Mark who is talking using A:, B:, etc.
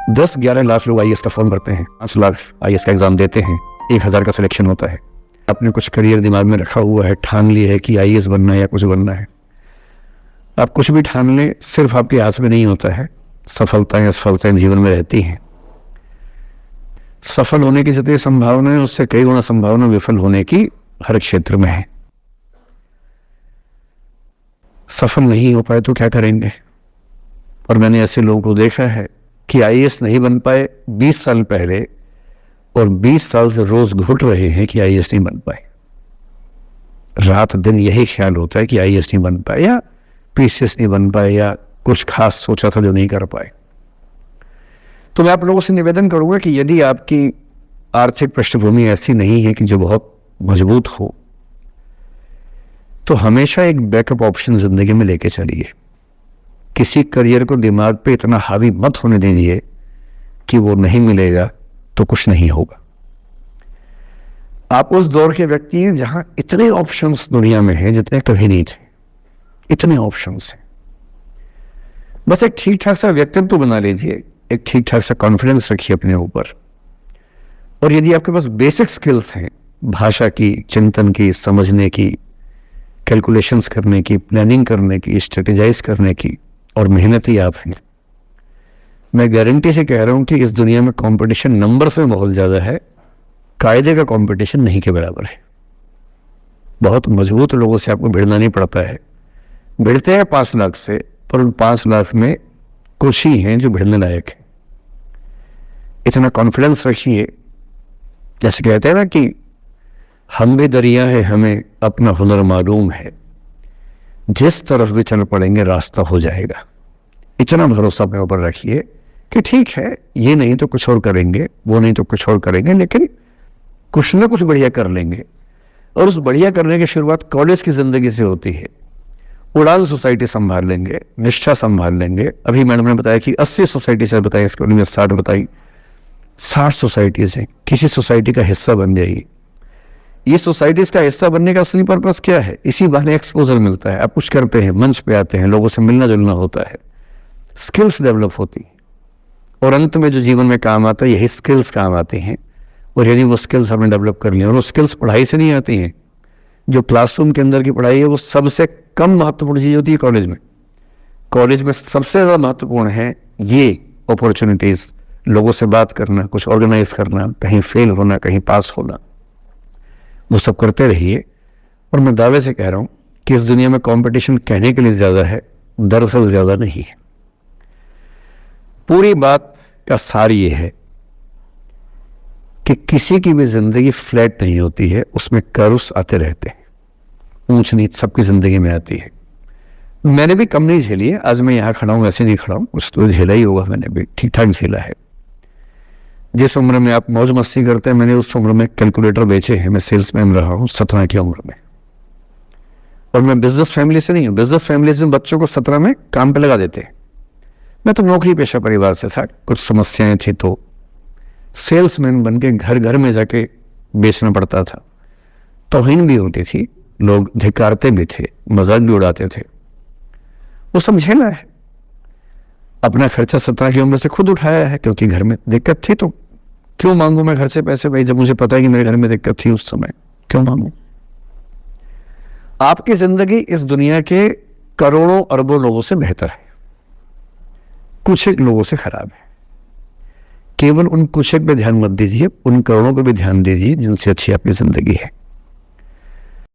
A: 10-11 लाख लोग आईएएस का फॉर्म भरते हैं, 5 लाख आईएएस का एग्जाम देते हैं, 1000 का सिलेक्शन होता है। आपने कुछ करियर दिमाग में रखा हुआ है, ठान लिया है कि आईएएस बनना है या कुछ बनना है। आप कुछ भी ठान लें, सिर्फ आपके हाथ में नहीं होता है। सफलताएं असफलताएं जीवन में रहती हैं। सफल होने की जितनी संभावना है उससे कई गुना संभावना विफल होने की हर क्षेत्र में है। सफल नहीं हो पाए तो क्या करेंगे? और मैंने ऐसे लोगों को देखा है कि आईएएस नहीं बन पाए 20 साल पहले और 20 साल से रोज घुट रहे हैं कि आईएएस नहीं बन पाए। रात दिन यही ख्याल होता है कि आईएएस नहीं बन पाए या पीसीएस नहीं बन पाए या कुछ खास सोचा था जो नहीं कर पाए। तो मैं आप लोगों से निवेदन करूंगा कि यदि आपकी आर्थिक पृष्ठभूमि ऐसी नहीं है कि जो बहुत मजबूत हो, तो हमेशा एक बैकअप ऑप्शन जिंदगी में लेके चलिए। किसी करियर को दिमाग पे इतना हावी मत होने दीजिए कि वो नहीं मिलेगा तो कुछ नहीं होगा। आप उस दौर के व्यक्ति हैं जहां इतने ऑप्शंस दुनिया में हैं जितने कभी नहीं थे। इतने ऑप्शंस हैं। बस एक ठीक ठाक सा व्यक्तित्व बना लीजिए, एक ठीक ठाक सा कॉन्फिडेंस रखिए अपने ऊपर। और यदि आपके पास बेसिक स्किल्स हैं, भाषा की, चिंतन की, समझने की, कैलकुलेशंस करने की, प्लानिंग करने की, स्ट्रेटेजाइज करने की, और मेहनती आप हैं, मैं गारंटी से कह रहा हूं कि इस दुनिया में कंपटीशन नंबर्स में बहुत ज्यादा है, कायदे का कंपटीशन नहीं के बराबर है। बहुत मजबूत लोगों से आपको भिड़ना नहीं पड़ता है। भिड़ते हैं 5 लाख से, पर उन 5 लाख में कुछ ही हैं जो भिड़ने लायक है। इतना कॉन्फिडेंस रखिए। जैसे कहते हैं ना कि हम भी दरिया है, हमें अपना हुनर मालूम है, जिस तरफ भी चल पड़ेंगे रास्ता हो जाएगा। इतना भरोसा अपने ऊपर रखिए कि ठीक है, ये नहीं तो कुछ और करेंगे, वो नहीं तो कुछ और करेंगे, लेकिन कुछ ना कुछ बढ़िया कर लेंगे। और उस बढ़िया करने की शुरुआत कॉलेज की जिंदगी से होती है। उड़ान सोसाइटी संभाल लेंगे, निष्ठा संभाल लेंगे। अभी मैडम ने बताया कि 80 सोसाइटी से बताई, इसके में 60 बताई। 60 सोसाइटीज हैं, किसी सोसाइटी का हिस्सा बन जाइए। ये सोसाइटीज का हिस्सा बनने का असली पर्पस क्या है? इसी बहाने एक्सपोजर मिलता है, आप कुछ करते हैं, मंच पे आते हैं, लोगों से मिलना जुलना होता है, स्किल्स डेवलप होती है, और अंत में जो जीवन में काम आता है यही स्किल्स काम आते हैं। और यदि वो स्किल्स हमने डेवलप कर लिए, और वो स्किल्स पढ़ाई से नहीं आती हैं। जो क्लासरूम के अंदर की पढ़ाई है वो सबसे कम महत्वपूर्ण चीज होती है कॉलेज में। कॉलेज में सबसे ज्यादा महत्वपूर्ण है ये अपॉर्चुनिटीज, लोगों से बात करना, कुछ ऑर्गेनाइज करना, कहीं फेल होना, कहीं पास होना, वो सब करते रहिए। और मैं दावे से कह रहा हूं कि इस दुनिया में कंपटीशन कहने के लिए ज्यादा है, दरअसल ज्यादा नहीं है। पूरी बात का सार ये है कि किसी की भी जिंदगी फ्लैट नहीं होती है, उसमें कर्व्स आते रहते हैं, ऊंच नीच सबकी जिंदगी में आती है। मैंने भी कम नहीं झेली है। आज मैं यहाँ खड़ा हूं, ऐसे नहीं खड़ा हूं, कुछ तो झेला ही होगा, मैंने भी ठीक ठाक झेला है। जिस उम्र में आप मौज मस्ती करते हैं, मैंने उस उम्र में कैलकुलेटर बेचे हैं। मैं सेल्समैन रहा हूं 17 की उम्र में। और मैं बिजनेस फैमिली से नहीं हूं। बिजनेस फैमिलीज में बच्चों को 17 में काम पे लगा देते हैं। मैं तो नौकरी पेशा परिवार से था, कुछ समस्याएं थी तो सेल्समैन बन के घर घर में जाके बेचना पड़ता था। तौहीन भी होती थी, लोग धिक्कारते भी थे, मजाक भी उड़ाते थे। वो समझेना है। अपना खर्चा 17 की उम्र से खुद उठाया है, क्योंकि घर में दिक्कत थी। तो क्यों मांगू मैं घर से पैसे भाई, जब मुझे पता है कि मेरे घर में दिक्कत थी उस समय, क्यों मांगू? आपकी जिंदगी इस दुनिया के करोड़ों अरबों लोगों से बेहतर है, कुछ एक लोगों से खराब है। केवल उन कुछ एक पे ध्यान मत दीजिए, उन करोड़ों पे भी ध्यान दीजिए जिनसे अच्छी आपकी जिंदगी है।